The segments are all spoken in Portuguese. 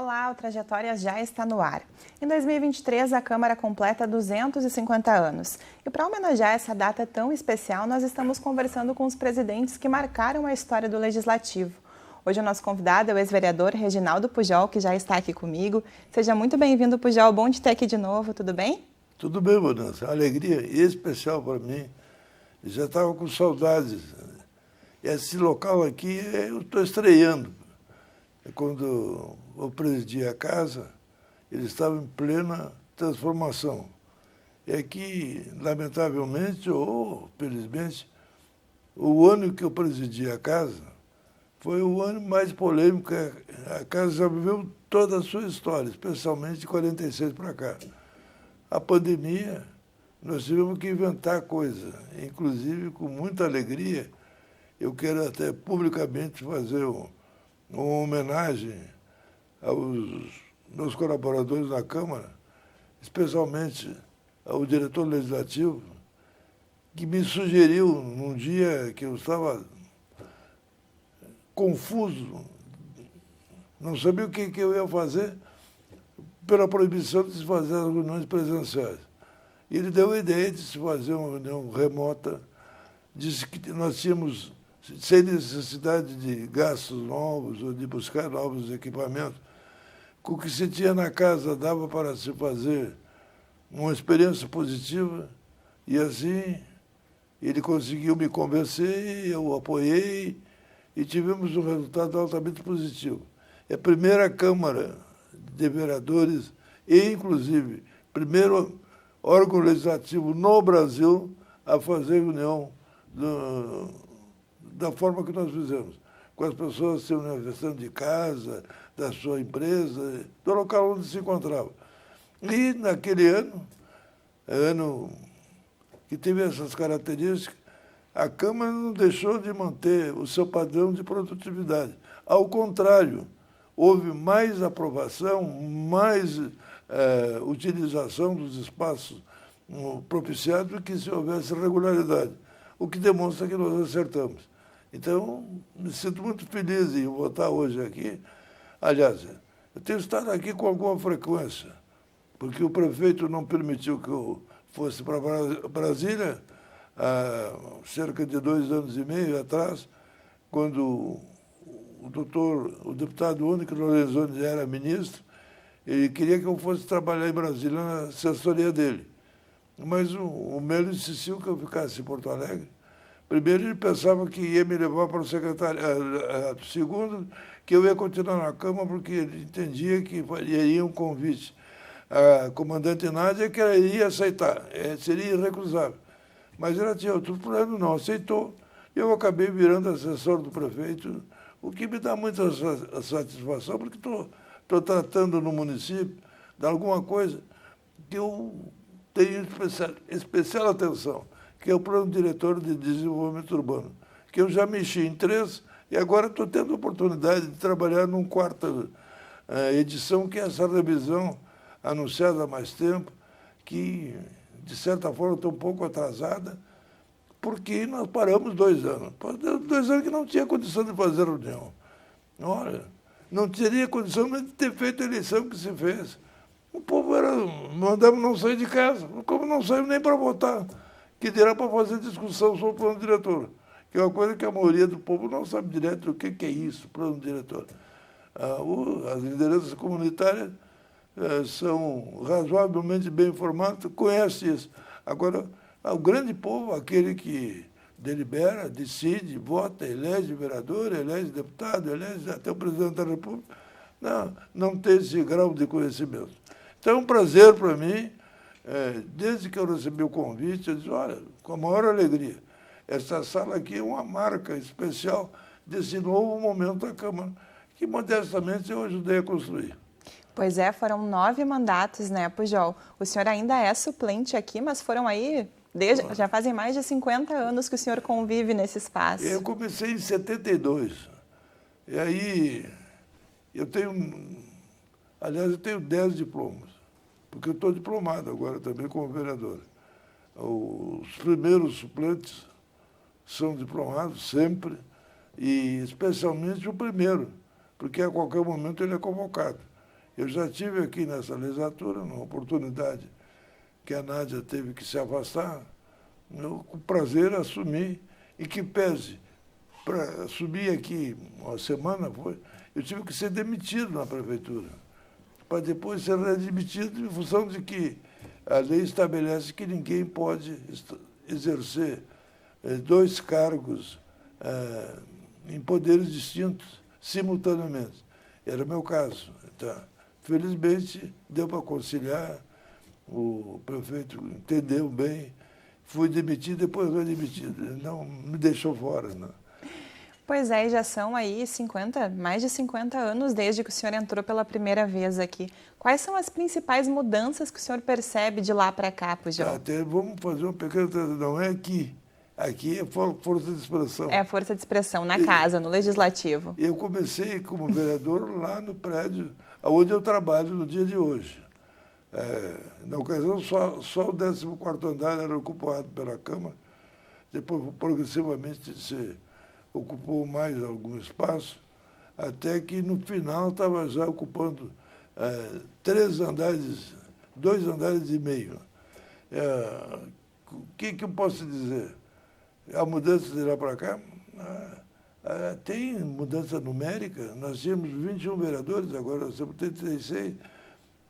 Olá, o Trajetória já está no ar. Em 2023, a Câmara completa 250 anos. E para homenagear essa data tão especial, nós estamos conversando com os presidentes que marcaram a história do Legislativo. Hoje o nosso convidado é o ex-vereador Reginaldo Pujol, que já está aqui comigo. Seja muito bem-vindo, Pujol. Bom te ter aqui de novo, tudo bem? Tudo bem, Vanessa. Alegria especial para mim. Eu já estava com saudades. Esse local aqui eu estou estreando. Quando eu presidi a casa, ele estava em plena transformação. E aqui, lamentavelmente ou felizmente, o ano que eu presidi a casa foi o ano mais polêmico. A casa já viveu toda a sua história, especialmente de 46 para cá. A pandemia, nós tivemos que inventar coisa, inclusive com muita alegria. Eu quero até publicamente fazer uma homenagem aos meus colaboradores na Câmara, especialmente ao diretor legislativo, que me sugeriu, num dia que eu estava confuso, não sabia o que eu ia fazer, pela proibição de se fazer as reuniões presenciais. E ele deu a ideia de se fazer uma reunião remota, disse que nós tínhamos, sem necessidade de gastos novos ou de buscar novos equipamentos, com o que se tinha na casa dava para se fazer uma experiência positiva, e assim ele conseguiu me convencer, eu apoiei e tivemos um resultado altamente positivo. É a primeira Câmara de Vereadores e, inclusive, primeiro órgão legislativo no Brasil a fazer reunião da forma que nós fizemos, com as pessoas se manifestando de casa, da sua empresa, do local onde se encontrava. E, naquele ano que teve essas características, a Câmara não deixou de manter o seu padrão de produtividade. Ao contrário, houve mais aprovação, mais utilização dos espaços propiciados do que se houvesse regularidade, o que demonstra que nós acertamos. Então, me sinto muito feliz em voltar hoje aqui. Aliás, eu tenho estado aqui com alguma frequência, porque o prefeito não permitiu que eu fosse para Brasília, há cerca de 2 anos e meio atrás, quando o deputado único Lorenzoni era ministro, ele queria que eu fosse trabalhar em Brasília na assessoria dele. Mas o Melo insistiu que eu ficasse em Porto Alegre. Primeiro, ele pensava que ia me levar para o secretariado. Segundo, que eu ia continuar na Câmara, porque ele entendia que iria um convite à comandante Nádia, que ela iria aceitar, seria irrecusável. Mas ela tinha outro plano, não aceitou. Eu acabei virando assessor do prefeito, o que me dá muita satisfação, porque estou tratando no município de alguma coisa que eu tenho especial atenção, que é o Plano Diretor de Desenvolvimento Urbano, que eu já mexi em 3 e agora estou tendo a oportunidade de trabalhar num 4ª edição, que é essa revisão anunciada há mais tempo, que, de certa forma, está um pouco atrasada, porque nós paramos 2 anos. 2 anos que não tinha condição de fazer reunião. Olha, não teria condição de ter feito a eleição que se fez. O povo mandamos não sair de casa, como não saiu nem para votar, que dirá para fazer discussão sobre o plano diretor, que é uma coisa que a maioria do povo não sabe direto o que é isso, plano diretor. As lideranças comunitárias são razoavelmente bem informadas, conhecem isso. Agora, o grande povo, aquele que delibera, decide, vota, elege vereador, elege deputado, elege até o presidente da República, não tem esse grau de conhecimento. Então, é um prazer para mim, desde que eu recebi o convite, eu disse, olha, com a maior alegria, essa sala aqui é uma marca especial desse novo momento da Câmara, que modestamente eu ajudei a construir. Pois é, foram 9 mandatos, né, Pujol? O senhor ainda é suplente aqui, mas foram aí, já fazem mais de 50 anos que o senhor convive nesse espaço. Eu comecei em 72. E aí, eu tenho 10 diplomas, porque eu estou diplomado agora também como vereador. Os primeiros suplentes são diplomados sempre, e especialmente o primeiro, porque a qualquer momento ele é convocado. Eu já tive aqui nessa legislatura, numa oportunidade que a Nádia teve que se afastar, eu com prazer assumi, e que pese, para assumir aqui uma semana, eu tive que ser demitido na prefeitura, para depois ser readmitido em função de que a lei estabelece que ninguém pode exercer 2 cargos em poderes distintos simultaneamente. Era o meu caso. Então, felizmente, deu para conciliar, o prefeito entendeu bem, fui demitido, depois readmitido. Ele não me deixou fora, não. Pois é, e já são aí mais de 50 anos desde que o senhor entrou pela primeira vez aqui. Quais são as principais mudanças que o senhor percebe de lá para cá, Pujol? Até vamos fazer uma pequena... Não é aqui. Aqui é força de expressão. É a força de expressão, na casa, no Legislativo. Eu comecei como vereador lá no prédio onde eu trabalho no dia de hoje. Na ocasião, só o 14º andar era ocupado pela Câmara. Depois, progressivamente, se ocupou mais algum espaço, até que no final estava já ocupando 3 andares, 2 andares e meio. O que eu posso dizer? A mudança de lá para cá tem mudança numérica. Nós tínhamos 21 vereadores, agora nós temos 36,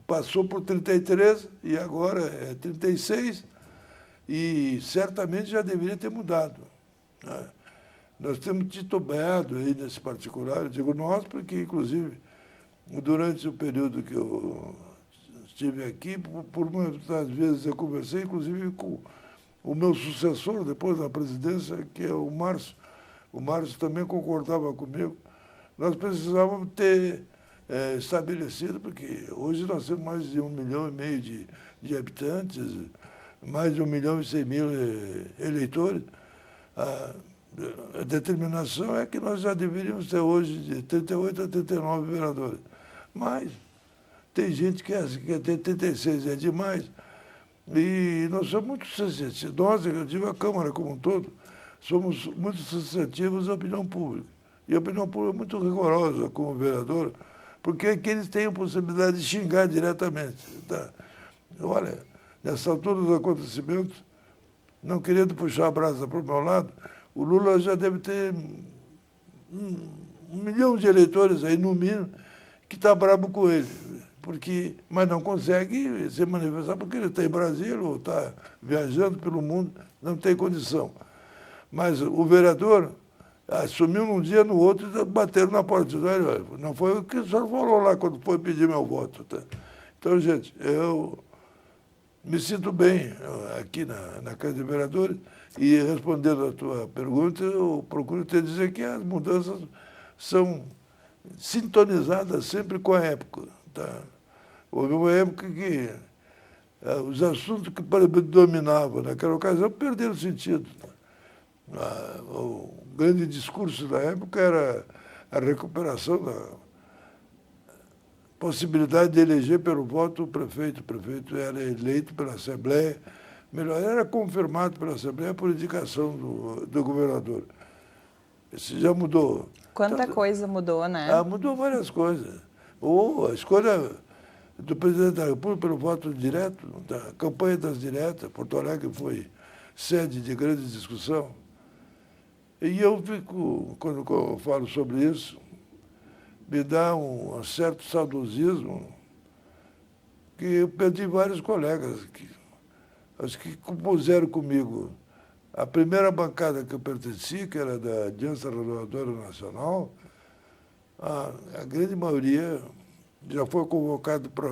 passou por 33 e agora é 36, e certamente já deveria ter mudado, né? Nós temos titubeado aí nesse particular, eu digo nós, porque, inclusive, durante o período que eu estive aqui, por muitas vezes eu conversei, inclusive, com o meu sucessor, depois da presidência, que é o Márcio. O Márcio também concordava comigo. Nós precisávamos ter estabelecido, porque hoje nós temos mais de 1,5 milhão de habitantes, mais de 1.100.000 eleitores. A determinação é que nós já deveríamos ter hoje de 38 a 39 vereadores. Mas tem gente que quer ter 36, é demais. E nós somos muito sensitivos. Nós, eu digo a Câmara como um todo, somos muito sensitivos à opinião pública. E a opinião pública é muito rigorosa como vereador, porque aqui eles têm a possibilidade de xingar diretamente. Tá? Olha, nessa altura dos acontecimentos, não querendo puxar a brasa para o meu lado, o Lula já deve ter 1 milhão de eleitores aí, no mínimo, que está bravo com ele. Mas não consegue se manifestar porque ele está em Brasília ou está viajando pelo mundo, não tem condição. Mas o vereador assumiu num dia, no outro, e bateram na porta. Não foi o que o senhor falou lá quando foi pedir meu voto. Tá? Então, gente, eu me sinto bem aqui na Casa de Vereadores e, respondendo a tua pergunta, eu procuro te dizer que as mudanças são sintonizadas sempre com a época. Tá? Houve uma época que os assuntos que predominavam naquela ocasião perderam sentido. O grande discurso da época era a recuperação da possibilidade de eleger pelo voto o prefeito. O prefeito era eleito pela Assembleia, melhor, era confirmado pela Assembleia por indicação do governador. Isso já mudou. Quanta coisa mudou, né? Mudou várias coisas. Ou a escolha do presidente da República pelo voto direto, da campanha das diretas, Porto Alegre foi sede de grande discussão. E eu fico, quando eu falo sobre isso, me dá um certo saudosismo, que eu perdi vários colegas, acho que compuseram comigo. A primeira bancada que eu pertenci, que era da Aliança Renovadora Nacional, a grande maioria já foi convocado para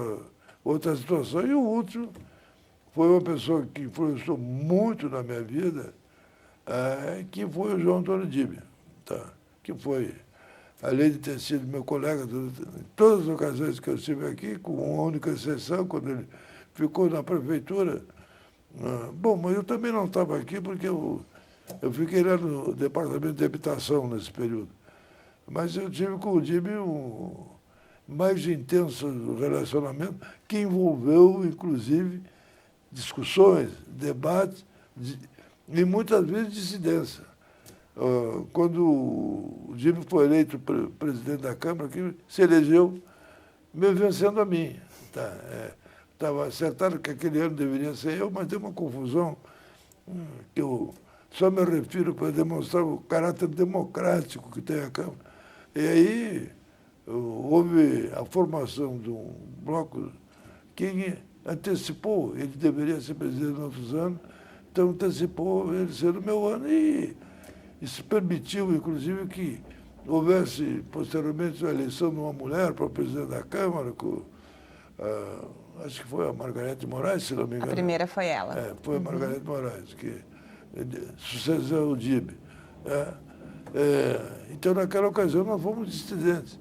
outra situação, e o último foi uma pessoa que influenciou muito na minha vida, que foi o João Antônio Dibia, tá? Que foi, além de ter sido meu colega em todas as ocasiões que eu estive aqui, com uma única exceção, quando ele ficou na prefeitura. Bom, mas eu também não estava aqui porque eu fiquei lá no departamento de habitação nesse período. Mas eu tive com o Dibia um mais intenso relacionamento, que envolveu, inclusive, discussões, debates e muitas vezes dissidência. Quando o Dibia foi eleito presidente da Câmara, que se elegeu me vencendo a mim. Estava acertado que aquele ano deveria ser eu, mas deu uma confusão que eu só me refiro para demonstrar o caráter democrático que tem a Câmara. E aí houve a formação de um bloco que antecipou, ele deveria ser presidente em outros anos, então antecipou ele ser do meu ano e isso permitiu, inclusive, que houvesse posteriormente a eleição de uma mulher para presidente da Câmara, acho que foi a Margarete Moraes, se não me engano. A primeira foi ela. Foi a Margarete Moraes, que sucessão ao DIB. Então, naquela ocasião, nós fomos dissidentes.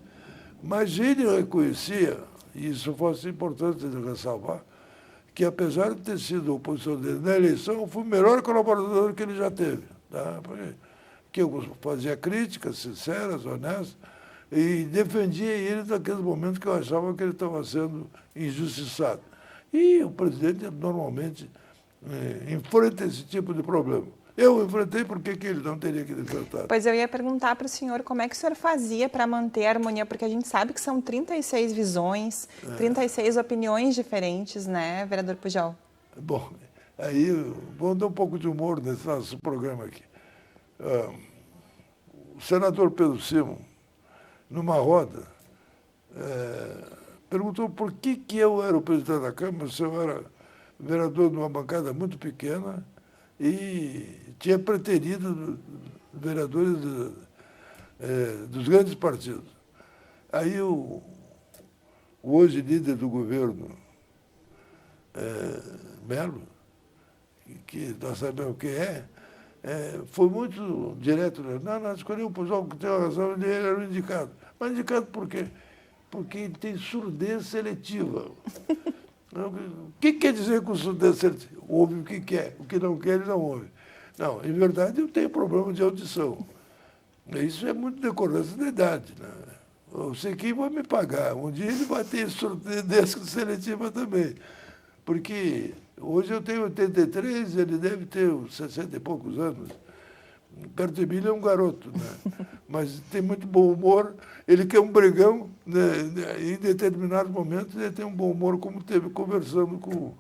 Mas ele reconhecia, e isso fosse importante de ressalvar, que apesar de ter sido a oposição dele na eleição, eu fui o melhor colaborador que ele já teve. Tá? Porque eu fazia críticas sinceras, honestas, e defendia ele naqueles momentos que eu achava que ele estava sendo injustiçado. E o presidente normalmente enfrenta esse tipo de problema. Eu enfrentei, por que ele não teria que enfrentar? Pois eu ia perguntar para o senhor como é que o senhor fazia para manter a harmonia, porque a gente sabe que são 36 visões, 36 opiniões diferentes, né, vereador Pujol? Bom, aí vamos dar um pouco de humor nesse nosso programa aqui. O senador Pedro Simon, numa roda, perguntou por que eu era o presidente da Câmara, se eu era vereador de uma bancada muito pequena e tinha preterido vereadores dos grandes partidos. Aí o hoje líder do governo, Melo, que nós sabemos quem foi muito direto. Não, nós escolhemos o Pujol, que tem uma razão, ele era o indicado. Mas indicado por quê? Porque ele tem surdez seletiva. O que quer dizer com surdez seletiva? Ouve o que quer, o que não quer, ele não ouve. Não, em verdade, eu tenho problema de audição. Isso é muito decorrência da idade. Né? Eu sei quem vai me pagar. Um dia ele vai ter surdez seletiva também. Porque hoje eu tenho 83, ele deve ter uns 60 e poucos anos. Perto de mim ele é um garoto, né? Mas tem muito bom humor. Ele quer um brigão, né? Em determinados momentos ele tem um bom humor, como teve conversando com o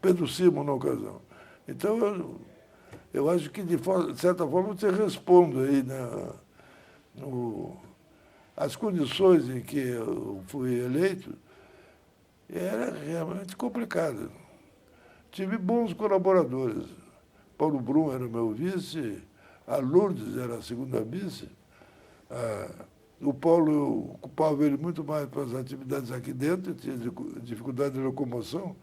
Pedro Simon na ocasião. Então, eu acho que, de certa forma, você responde aí, né? As condições em que eu fui eleito era realmente complicado. Tive bons colaboradores. Paulo Brum era o meu vice, a Lourdes era a segunda vice. O Paulo, eu ocupava ele muito mais para as atividades aqui dentro, eu tinha dificuldade de locomoção.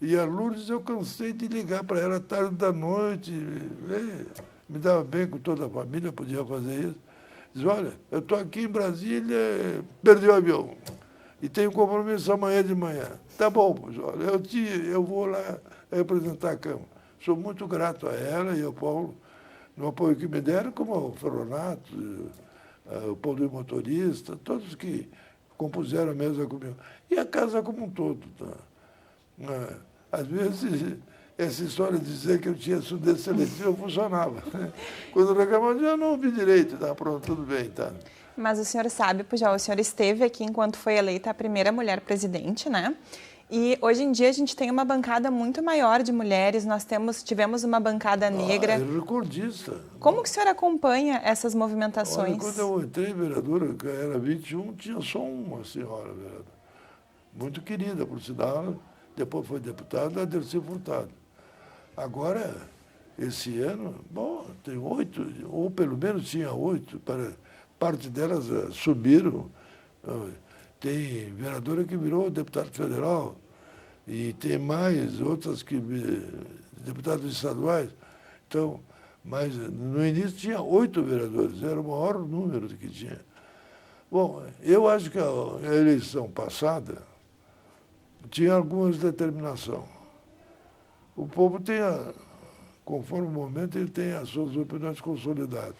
E a Lourdes eu cansei de ligar para ela tarde da noite, me dava bem com toda a família, podia fazer isso. Diz, olha, eu estou aqui em Brasília, perdi o avião. E tenho compromisso amanhã de manhã. Tá bom, olha, eu vou lá representar a Câmara. Sou muito grato a ela e ao Paulo, no apoio que me deram, como ao Feronato, o Paulo Motorista, todos que compuseram a mesa comigo. E a casa como um todo. Tá? Às vezes, essa história de dizer que eu tinha surdez seletiva funcionava. Quando reclamava, eu não ouvi direito. Tá, pronto, tudo bem. Tá. Mas o senhor sabe, Pujol, o senhor esteve aqui enquanto foi eleita a primeira mulher presidente, né? E hoje em dia a gente tem uma bancada muito maior de mulheres, tivemos uma bancada negra. É recordista. Como que o senhor acompanha essas movimentações? Olha, quando eu entrei vereadora, que era 21, tinha só uma senhora vereadora. Muito querida, por sinal, depois foi deputada, a Dercy Furtado. Agora, esse ano, bom, tem 8, ou pelo menos tinha 8, parte delas subiram. Tem vereadora que virou deputado federal e tem mais outras que deputados estaduais. Então, mas no início tinha 8 vereadores, era o maior número que tinha. Bom, eu acho que a eleição passada tinha algumas determinações. O povo tem, conforme o momento, ele tem as suas opiniões consolidadas.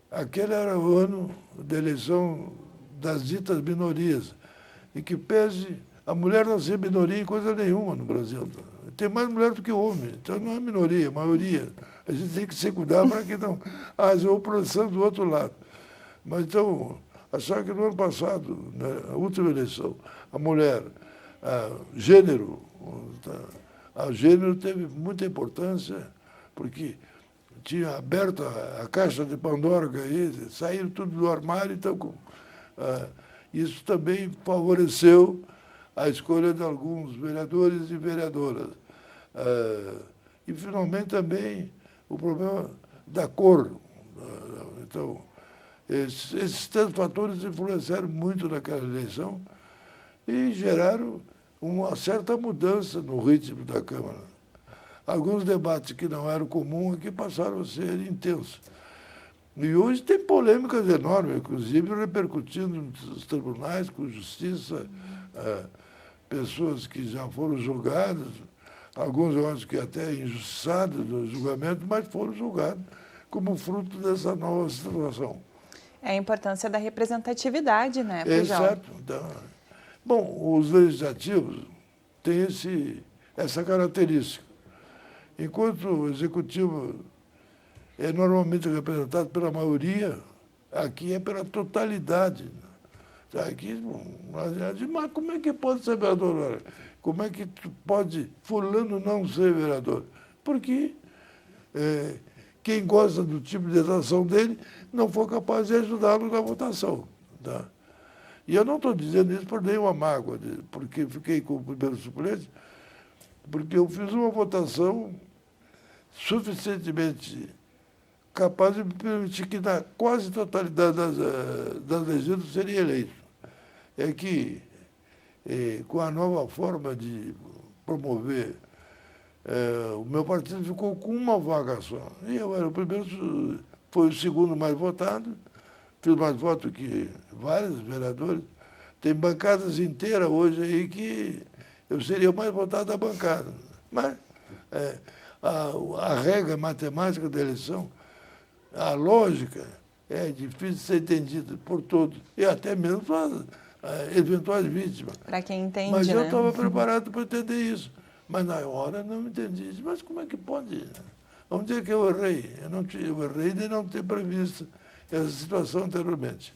Aquele era o ano da eleição das ditas minorias, e que pese a mulher não ser minoria em coisa nenhuma no Brasil. Tem mais mulher do que homem, então não é minoria, é maioria. A gente tem que se cuidar para que não haja opressão do outro lado. Mas então, Achar que no ano passado, na última eleição, a mulher, gênero, a gênero teve muita importância, porque tinha aberto a caixa de Pandora, aí, saíram tudo do armário, então isso também favoreceu a escolha de alguns vereadores e vereadoras. E, finalmente, também o problema da cor. Então, esses três fatores influenciaram muito naquela eleição e geraram uma certa mudança no ritmo da Câmara. Alguns debates que não eram comuns aqui passaram a ser intensos. E hoje tem polêmicas enormes, inclusive repercutindo nos tribunais, com justiça, pessoas que já foram julgadas, alguns eu acho que até injustiçados no julgamento, mas foram julgados como fruto dessa nova situação. É a importância da representatividade, né, Pujol? Exato. Bom, os legislativos têm essa característica. Enquanto o executivo é normalmente representado pela maioria, aqui é pela totalidade. Aqui, mas como é que pode ser vereador? Como é que pode fulano não ser vereador? Porque quem gosta do tipo de ação dele não foi capaz de ajudá-lo na votação. Tá? E eu não estou dizendo isso por nenhuma mágoa, porque fiquei com o primeiro suplente, porque eu fiz uma votação suficientemente capaz de me permitir que na quase totalidade das legendas seria eleito. É que, com a nova forma de promover, o meu partido ficou com uma vaga só. E eu era o primeiro, foi o segundo mais votado, fiz mais votos que vários vereadores. Tem bancadas inteiras hoje aí que eu seria o mais votado da bancada. Mas a regra matemática da eleição, a lógica é difícil de ser entendida por todos, e até mesmo para eventuais vítimas. Para quem entende, mas eu né? estava preparado para entender isso. Mas na hora não entendi. Mas como é que pode? Onde é que eu errei? Eu errei de não ter previsto essa situação anteriormente.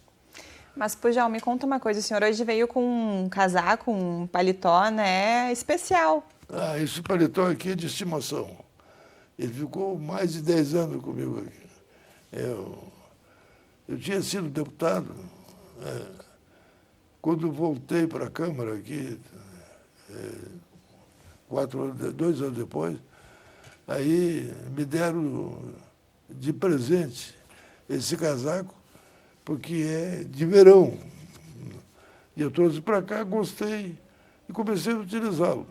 Mas, Pujol, me conta uma coisa. O senhor hoje veio com um casaco, um paletó, né, especial. Esse paletó aqui é de estimação. Ele ficou mais de 10 anos comigo aqui. Eu tinha sido deputado, quando voltei para a Câmara aqui, 2 anos depois, aí me deram de presente esse casaco, porque é de verão. E eu trouxe para cá, gostei e comecei a utilizá-lo.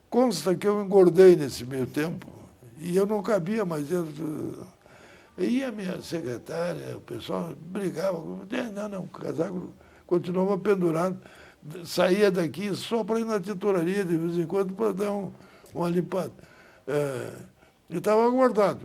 Consta que eu engordei nesse meio tempo e eu não cabia mais dentro. E a minha secretária, o pessoal brigava, não, o casaco continuava pendurado, saía daqui só para ir na tinturaria de vez em quando para dar uma limpada. Eu estava guardado.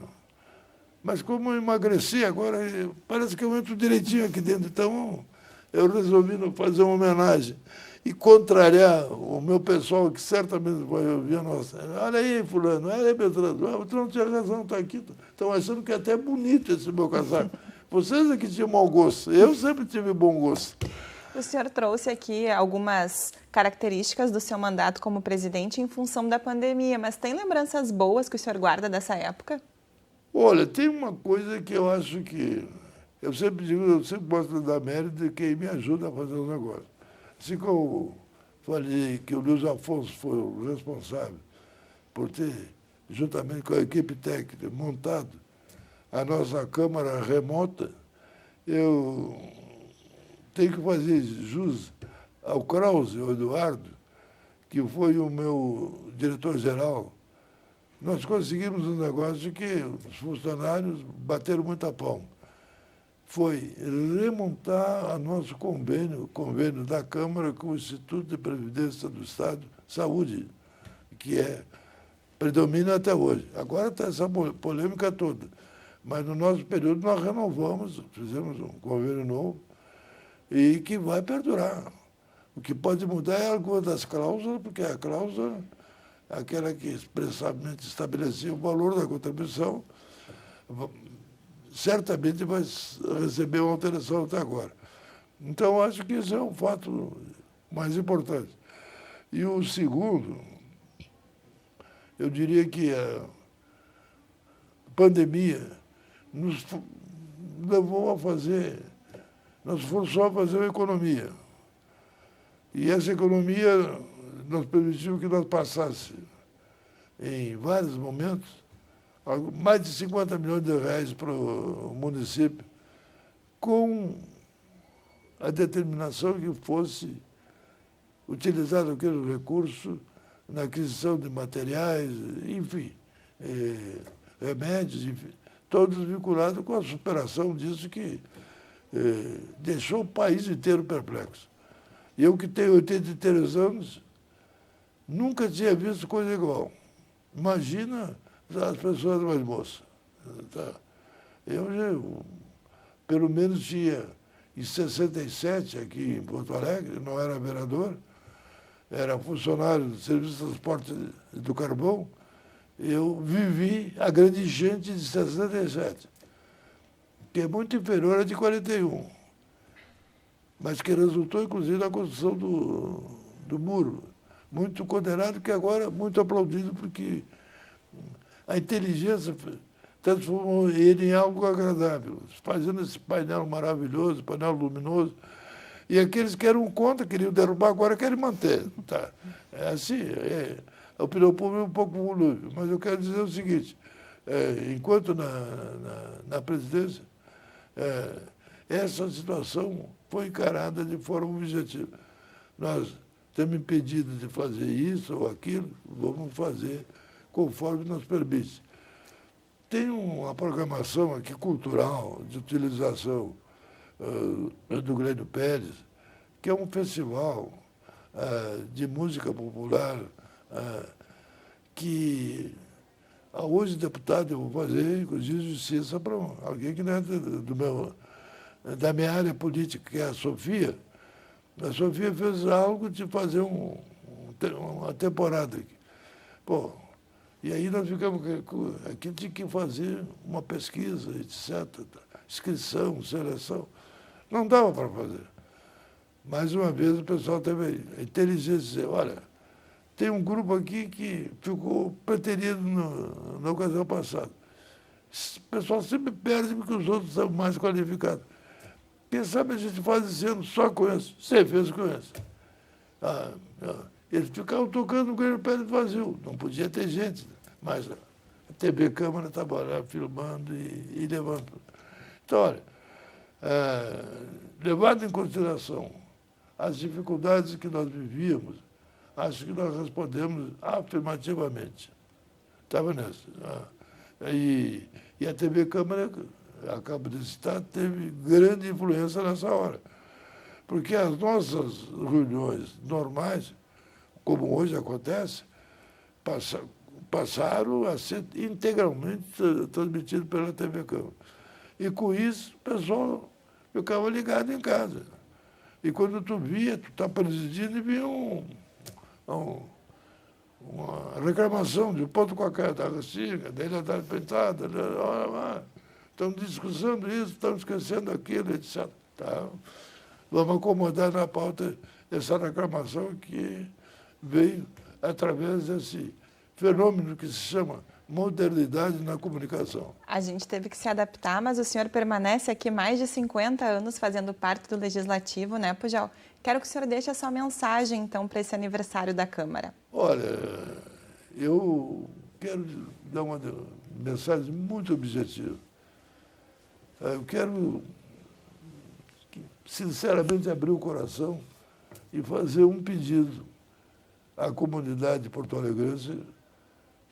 Mas como eu emagreci agora, parece que eu entro direitinho aqui dentro. Então, eu resolvi fazer uma homenagem e contrariar o meu pessoal, que certamente vai ouvir a nossa. Olha aí, fulano, olha aí, Beltrano, tu não tinha razão, está aqui. Estão achando que é até bonito esse meu casaco. Vocês é que tinham mau gosto, eu sempre tive bom gosto. O senhor trouxe aqui algumas características do seu mandato como presidente em função da pandemia, mas tem lembranças boas que o senhor guarda dessa época? Olha, tem uma coisa que eu acho que... Eu sempre digo, eu sempre gosto de dar mérito de quem me ajuda a fazer os negócios. Assim como eu falei que o Luiz Afonso foi o responsável por ter, juntamente com a equipe técnica, montado a nossa Câmara remota, eu tenho que fazer jus ao Krause, ao Eduardo, que foi o meu diretor-geral. Nós conseguimos um negócio que os funcionários bateram muita palma. Foi remontar o nosso convênio da Câmara com o Instituto de Previdência do Estado, Saúde, que predomina até hoje. Agora está essa polêmica toda. Mas no nosso período nós renovamos, fizemos um convênio novo e que vai perdurar. O que pode mudar é alguma das cláusulas, porque a cláusula, aquela que expressamente estabelecia o valor da contribuição, certamente vai receber uma alteração até agora. Então, acho que esse é um fato mais importante. E o segundo, eu diria que a pandemia nos levou a fazer, nos forçou a fazer uma economia. E essa economia nos permitiu que nós passássemos, em vários momentos, mais de 50 milhões de reais para o município, com a determinação que fosse utilizado aquele recurso na aquisição de materiais, enfim, remédios, enfim, todos vinculados com a superação disso que deixou o país inteiro perplexo. Eu, que tenho 83 anos, nunca tinha visto coisa igual. Imagina as pessoas mais moças. Tá? Eu já, pelo menos, tinha, em 67, aqui em Porto Alegre, não era vereador, era funcionário do Serviço de Transporte do Carvão, eu vivi a grande enchente de 67, que é muito inferior à de 41, mas que resultou, inclusive, na construção do muro, muito condenado, que agora é muito aplaudido, porque a inteligência transformou ele em algo agradável, fazendo esse painel maravilhoso, painel luminoso. E aqueles que eram contra, queriam derrubar, agora querem manter. Tá? É assim, a opinião pública é um pouco volúvel. Mas eu quero dizer o seguinte, enquanto na presidência, essa situação foi encarada de forma objetiva. Nós temos impedido de fazer isso ou aquilo, vamos fazer conforme nos permite. Tem uma programação aqui cultural de utilização do Glênio Pérez, que é um festival de música popular que hoje, deputado, eu vou fazer, inclusive, justiça para alguém que não é da minha área política, que é a Sofia. A Sofia fez algo de fazer uma temporada aqui. Pô, e aí nós ficamos aqui, tinha que fazer uma pesquisa, etc., inscrição, seleção. Não dava para fazer. Mais uma vez o pessoal teve a inteligência de dizer, olha, tem um grupo aqui que ficou preterido na ocasião passada. O pessoal sempre perde porque os outros são mais qualificados. Quem sabe a gente faz esse ano só com esse. Você fez com esse. Eles ficavam tocando no Glênio Pérez vazio. Não podia ter gente, mas a TV Câmara estava lá filmando e levando. Então, olha, levado em consideração as dificuldades que nós vivíamos, acho que nós respondemos afirmativamente. Estava nessa. E a TV Câmara, acabo de citar, teve grande influência nessa hora. Porque as nossas reuniões normais, como hoje acontece, passaram a ser integralmente transmitidas pela TV Câmara. E com isso, o pessoal ficava ligado em casa. E quando tu via, tu está presidindo e via uma reclamação de um ponto qualquer, da Restinga, da Ilha da Pentada, estão discutindo isso, estão esquecendo aquilo, etc. Tá? Vamos acomodar na pauta essa reclamação que veio através desse fenômeno que se chama modernidade na comunicação. A gente teve que se adaptar, mas o senhor permanece aqui mais de 50 anos fazendo parte do Legislativo, né, Pujol? Quero que o senhor deixe a sua mensagem, então, para esse aniversário da Câmara. Olha, eu quero dar uma mensagem muito objetiva. Eu quero, sinceramente, abrir o coração e fazer um pedido à comunidade porto-alegrense,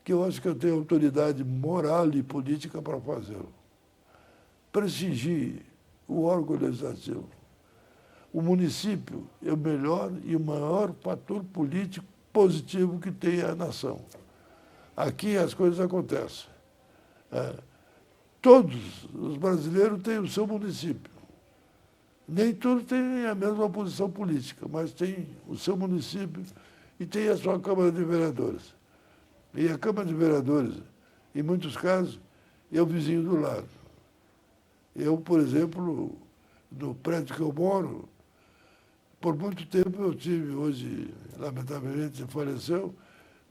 que eu acho que eu tenho autoridade moral e política para fazê-lo. Prestigie o órgão legislativo. O município é o melhor e o maior fator político positivo que tem a nação. Aqui as coisas acontecem. Todos os brasileiros têm o seu município. Nem todos têm a mesma posição política, mas têm o seu município e tem a sua Câmara de Vereadores. E a Câmara de Vereadores, em muitos casos, é o vizinho do lado. Eu, por exemplo, no prédio que eu moro, por muito tempo eu tive, hoje, lamentavelmente, faleceu,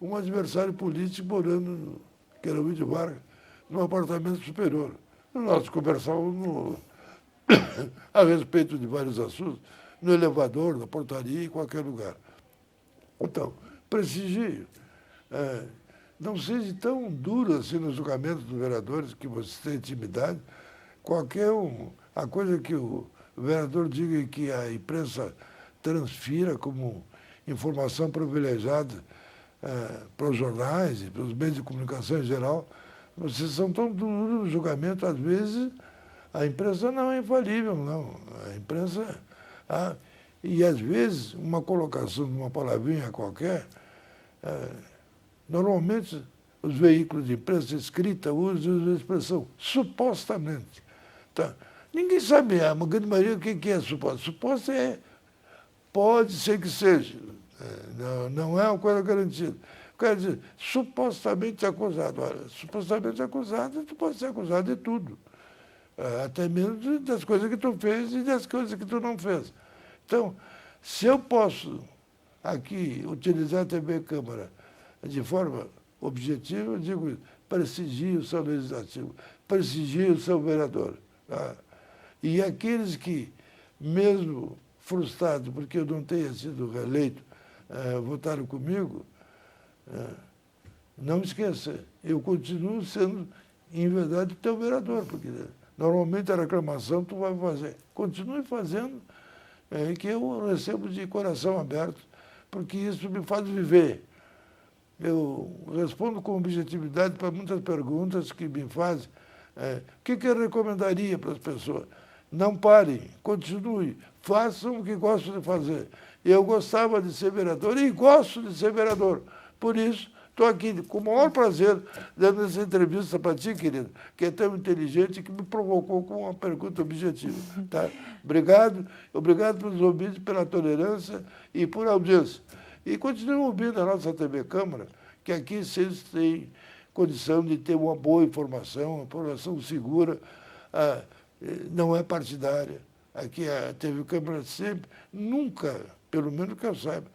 um adversário político morando, que era o Vídeo Vargas, num apartamento superior. Nós conversávamos a respeito de vários assuntos, no elevador, na portaria, em qualquer lugar. Então, prestigio. Não seja tão duro assim no julgamento dos vereadores, que você tem intimidade. A coisa que o vereador diga e que a imprensa transfira como informação privilegiada para os jornais e para os meios de comunicação em geral, vocês são tão duros no julgamento, às vezes a imprensa não é infalível, não. A imprensa... e às vezes uma colocação de uma palavrinha qualquer, normalmente os veículos de imprensa escrita usam a expressão supostamente. Tá? Ninguém sabe, a grande maioria, o que é suposto. Suposto pode ser que seja, não é uma coisa garantida. Quer dizer, supostamente acusado. Olha, supostamente acusado, tu pode ser acusado de tudo. Até mesmo das coisas que tu fez e das coisas que tu não fez. Então, se eu posso aqui utilizar a TV Câmara de forma objetiva, eu digo isso, prestigie o seu legislativo, prestigie o seu vereador. Tá? E aqueles que, mesmo frustrados porque eu não tenha sido reeleito, votaram comigo, não esqueça, eu continuo sendo, em verdade, teu vereador, porque normalmente a reclamação tu vai fazer. Continue fazendo, que eu recebo de coração aberto, porque isso me faz viver. Eu respondo com objetividade para muitas perguntas que me fazem. O que eu recomendaria para as pessoas? Não parem, continue, façam o que gostam de fazer. Eu gostava de ser vereador e gosto de ser vereador. Por isso, estou aqui com o maior prazer dando essa entrevista para ti, querido, que é tão inteligente e que me provocou com uma pergunta objetiva. Tá? Obrigado pelos ouvintes, pela tolerância e por audiência. E continuem ouvindo a nossa TV Câmara, que aqui vocês têm condição de ter uma boa informação, uma informação segura, não é partidária. Aqui a TV Câmara sempre, nunca, pelo menos que eu saiba,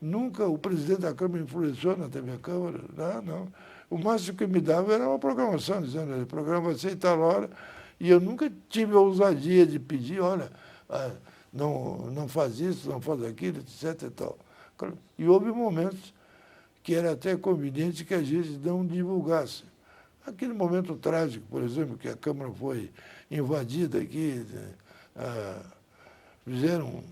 nunca o presidente da Câmara influenciou na TV Câmara, não. O máximo que me dava era uma programação, dizendo, o programa vai ser em tal hora, e eu nunca tive a ousadia de pedir, olha, não faz isso, não faz aquilo, etc. E tal. E houve momentos que era até conveniente que a gente não divulgasse. Aquele momento trágico, por exemplo, que a Câmara foi invadida aqui, fizeram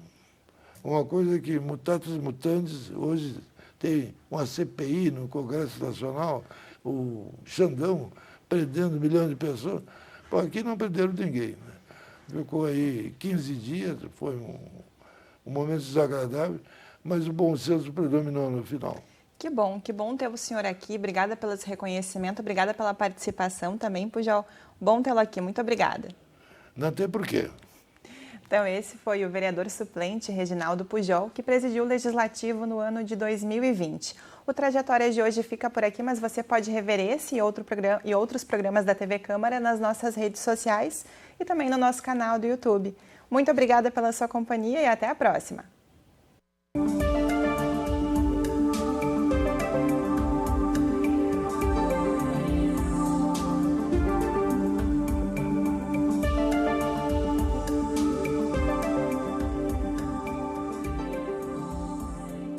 uma coisa que, mutatis mutandis, hoje tem uma CPI no Congresso Nacional, o Xandão prendendo milhões de pessoas. Pô, aqui não prenderam ninguém. Né? Ficou aí 15 dias, foi um momento desagradável, mas o bom senso predominou no final. Que bom ter o senhor aqui. Obrigada pelo reconhecimento, obrigada pela participação também, Pujol. Bom tê-lo aqui, muito obrigada. Não tem porquê. Então, esse foi o vereador suplente Reginaldo Pujol, que presidiu o Legislativo no ano de 2020. O Trajetória de hoje fica por aqui, mas você pode rever esse e outros programas da TV Câmara nas nossas redes sociais e também no nosso canal do YouTube. Muito obrigada pela sua companhia e até a próxima.